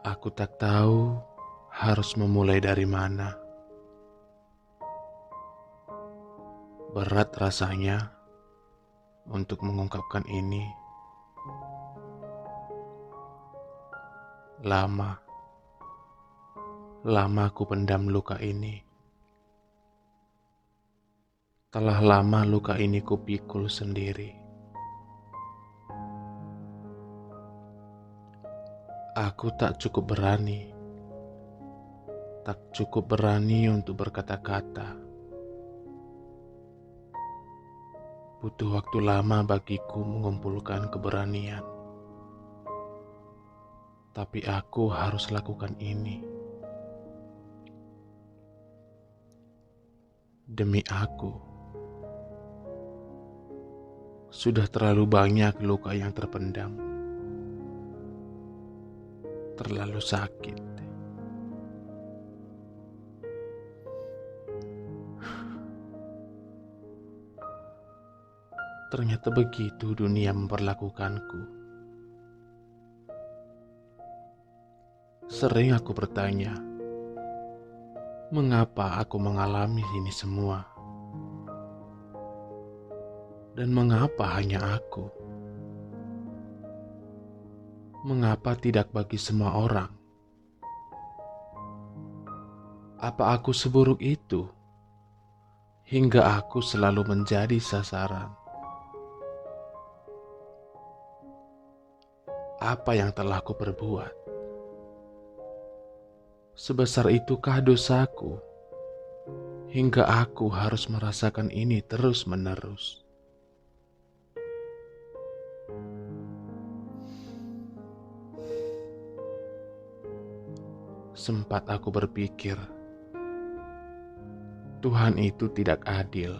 Aku tak tahu harus memulai dari mana. Berat rasanya untuk mengungkapkan ini. Lama aku pendam luka ini. Telah lama luka ini kupikul sendiri. Aku tak cukup berani untuk berkata-kata. Butuh waktu lama bagiku mengumpulkan keberanian. Tapi aku harus lakukan ini. Demi aku. Sudah terlalu banyak luka yang terpendam. Terlalu sakit. Ternyata begitu dunia memperlakukanku. Sering aku bertanya, mengapa aku mengalami ini semua? Dan mengapa hanya aku? Mengapa tidak bagi semua orang? Apa aku seburuk itu? Hingga aku selalu menjadi sasaran. Apa yang telah aku perbuat? Sebesar itukah dosaku? Hingga aku harus merasakan ini terus-menerus. Sempat aku berpikir, Tuhan itu tidak adil.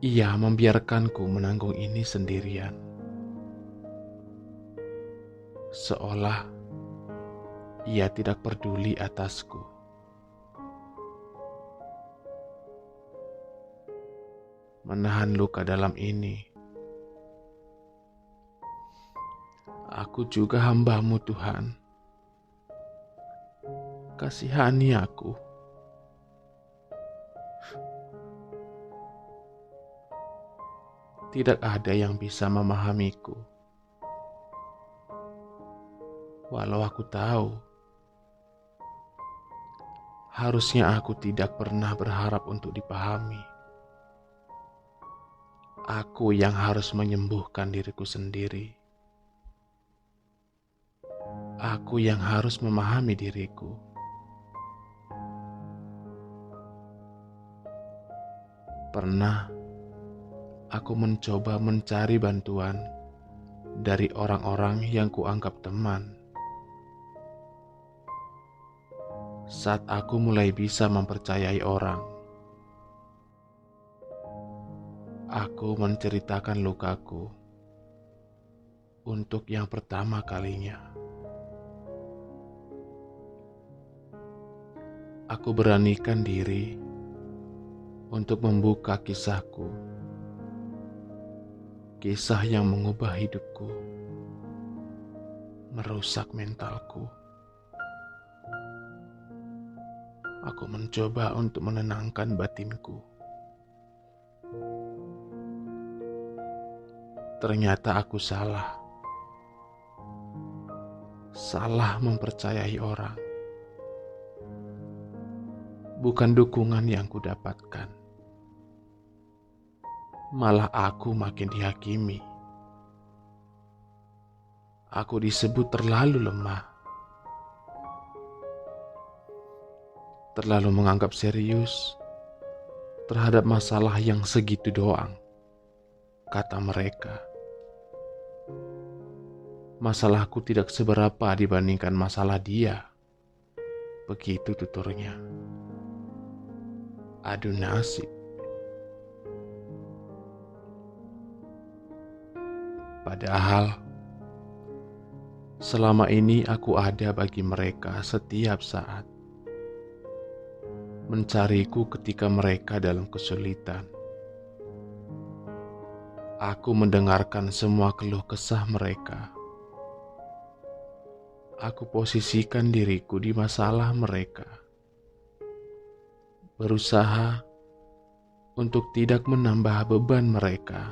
Ia membiarkanku menanggung ini sendirian. Seolah ia tidak peduli atasku. Menahan luka dalam ini. Aku juga hamba-Mu, Tuhan. Kasihani aku. Tidak ada yang bisa memahamiku. Walau aku tahu, harusnya aku tidak pernah berharap untuk dipahami. Aku yang harus menyembuhkan diriku sendiri. Aku yang harus memahami diriku. Pernah aku mencoba mencari bantuan dari orang-orang yang kuanggap teman. Saat aku mulai bisa mempercayai orang, aku menceritakan lukaku untuk yang pertama kalinya. Aku beranikan diri untuk membuka kisahku, kisah yang mengubah hidupku, merusak mentalku. Aku mencoba untuk menenangkan batinku. Ternyata aku salah mempercayai orang. Bukan dukungan yang kudapatkan, malah aku makin dihakimi. Aku disebut terlalu lemah, terlalu menganggap serius terhadap masalah yang segitu doang, kata mereka. Masalahku tidak seberapa dibandingkan masalah dia, begitu tuturnya. Aduh nasib. Padahal selama ini aku ada bagi mereka setiap saat. Mencariku ketika mereka dalam kesulitan. Aku mendengarkan semua keluh kesah mereka. Aku posisikan diriku di masalah mereka, berusaha untuk tidak menambah beban mereka,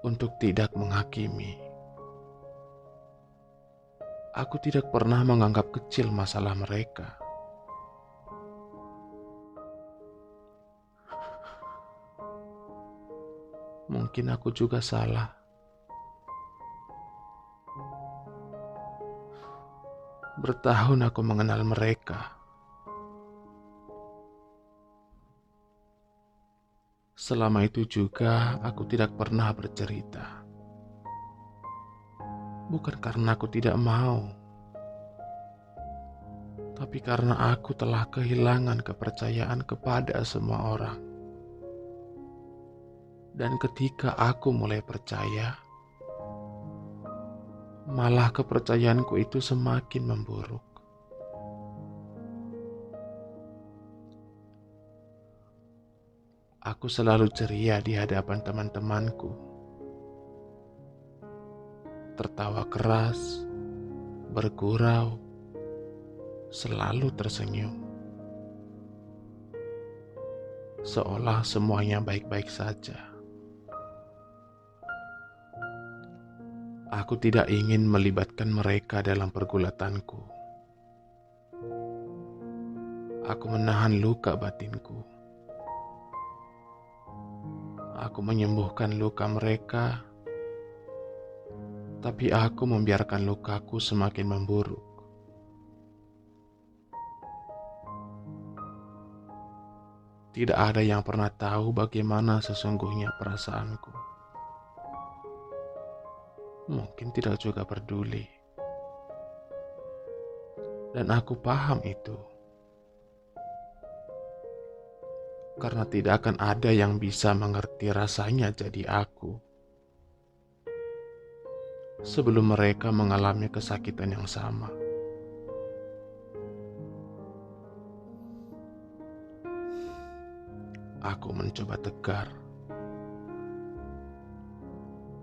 untuk tidak menghakimi. Aku tidak pernah menganggap kecil masalah mereka. Mungkin aku juga salah. Bertahun aku mengenal mereka. Selama itu juga aku tidak pernah bercerita. Bukan karena aku tidak mau, tapi karena aku telah kehilangan kepercayaan kepada semua orang. Dan ketika aku mulai percaya, malah kepercayaanku itu semakin memburuk. Aku selalu ceria di hadapan teman-temanku, tertawa keras, bergurau, selalu tersenyum, seolah semuanya baik-baik saja. Aku tidak ingin melibatkan mereka dalam pergulatanku. Aku menahan luka batinku. Aku menyembuhkan luka mereka, tapi aku membiarkan lukaku semakin memburuk. Tidak ada yang pernah tahu bagaimana sesungguhnya perasaanku. Mungkin tidak juga peduli. Dan aku paham itu. Karena tidak akan ada yang bisa mengerti rasanya jadi aku sebelum mereka mengalami kesakitan yang sama. Aku mencoba tegar,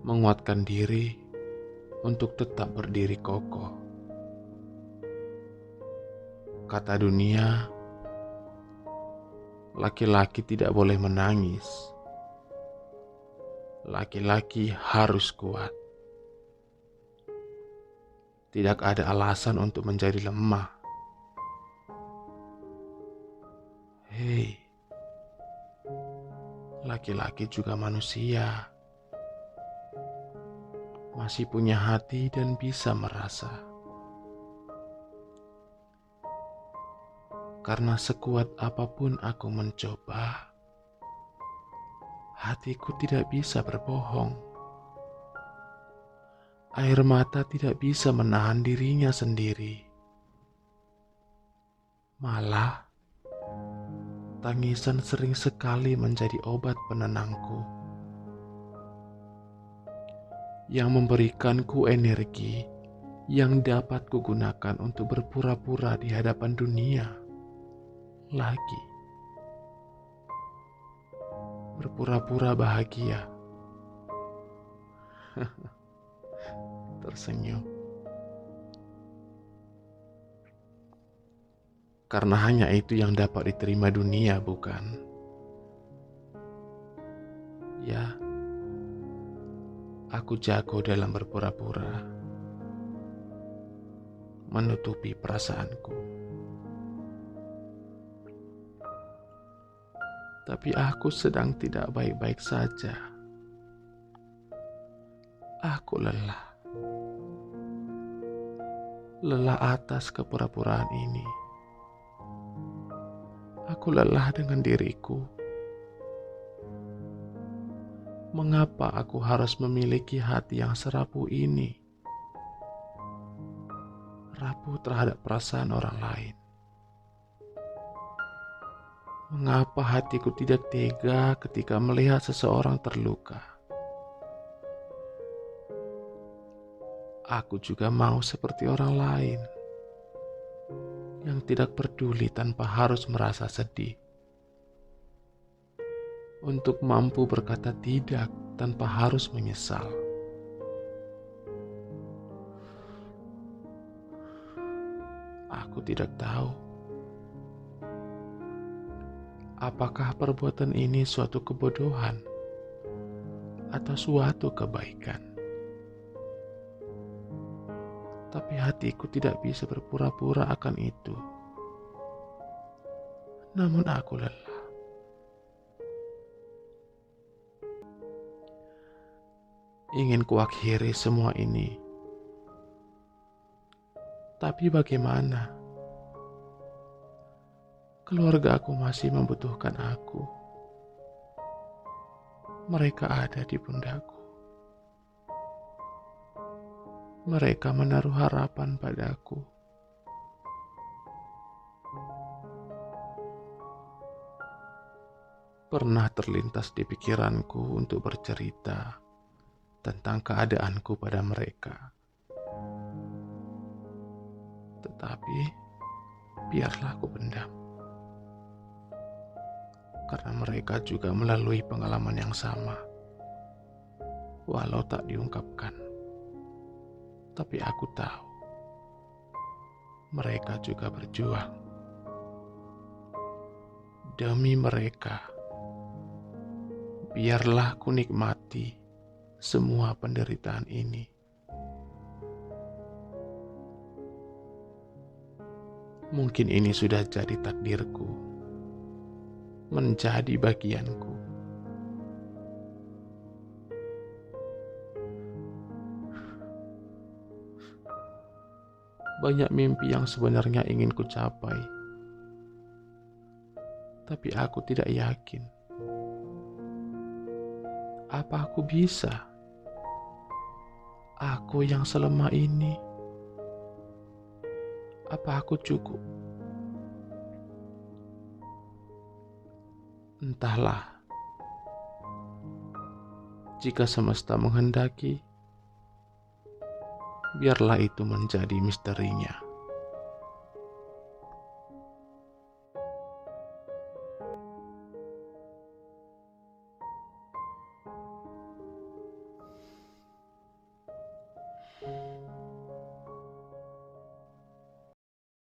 menguatkan diri untuk tetap berdiri kokoh. Kata dunia, laki-laki tidak boleh menangis. Laki-laki harus kuat. Tidak ada alasan untuk menjadi lemah. Hei, laki-laki juga manusia. Masih punya hati dan bisa merasa. Karena sekuat apapun aku mencoba, hatiku tidak bisa berbohong. Air mata tidak bisa menahan dirinya sendiri. Malah, tangisan sering sekali menjadi obat penenangku, yang memberikanku energi yang dapat kugunakan untuk berpura-pura di hadapan dunia lagi. Berpura-pura bahagia. Tersenyum. Karena hanya itu yang dapat diterima dunia, bukan? Ya, aku jago dalam berpura-pura, menutupi perasaanku. Tapi aku sedang tidak baik-baik saja. Aku lelah. Lelah atas kepura-puraan ini. Aku lelah dengan diriku. Mengapa aku harus memiliki hati yang serapuh ini? Rapuh terhadap perasaan orang lain. Mengapa hatiku tidak tega ketika melihat seseorang terluka? Aku juga mau seperti orang lain yang tidak peduli tanpa harus merasa sedih, untuk mampu berkata tidak tanpa harus menyesal. Aku tidak tahu apakah perbuatan ini suatu kebodohan atau suatu kebaikan. Tapi hatiku tidak bisa berpura-pura akan itu. Namun aku lelah. Ingin kuakhiri semua ini. Tapi bagaimana? Keluarga aku masih membutuhkan aku. Mereka ada di pundakku. Mereka menaruh harapan padaku. Pernah terlintas di pikiranku untuk bercerita tentang keadaanku pada mereka. Tetapi biarlah aku pendam. Karena mereka juga melalui pengalaman yang sama. Walau tak diungkapkan. Tapi aku tahu mereka juga berjuang. Demi mereka, biarlah ku nikmati semua penderitaan ini. Mungkin ini sudah jadi takdirku, menjadi bagianku. Banyak mimpi yang sebenarnya ingin ku capai, tapi aku tidak yakin apa aku bisa. Aku yang selemah ini, apa aku cukup? Entahlah. Jika semesta menghendaki, biarlah itu menjadi misterinya.